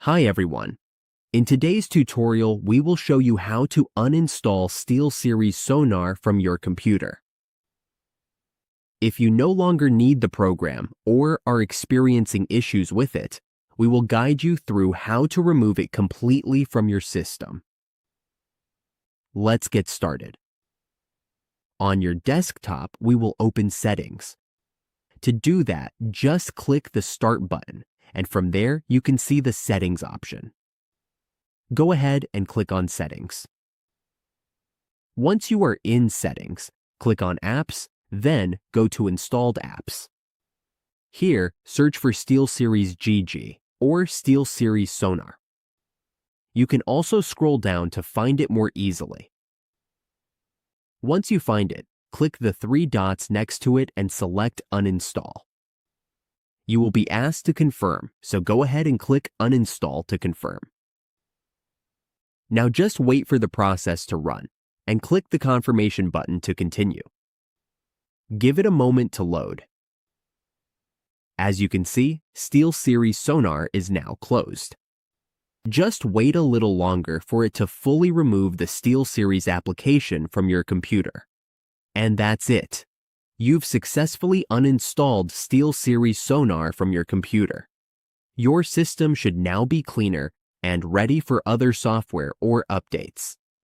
Hi everyone. In today's tutorial, we will show you how to uninstall SteelSeries Sonar from your computer. If you no longer need the program or are experiencing issues with it, we will guide you through how to remove it completely from your system. Let's get started. On your desktop, we will open Settings. To do that, just click the Start button, and from there, you can see the Settings option. Go ahead and click on Settings. Once you are in Settings, click on Apps, then go to Installed Apps. Here, search for SteelSeries GG or SteelSeries Sonar. You can also scroll down to find it more easily. Once you find it, click the three dots next to it and select Uninstall. You will be asked to confirm, so go ahead and click Uninstall to confirm. Now just wait for the process to run, and click the confirmation button to continue. Give it a moment to load. As you can see, SteelSeries Sonar is now closed. Just wait a little longer for it to fully remove the SteelSeries application from your computer. And that's it. You've successfully uninstalled SteelSeries Sonar from your computer. Your system should now be cleaner and ready for other software or updates.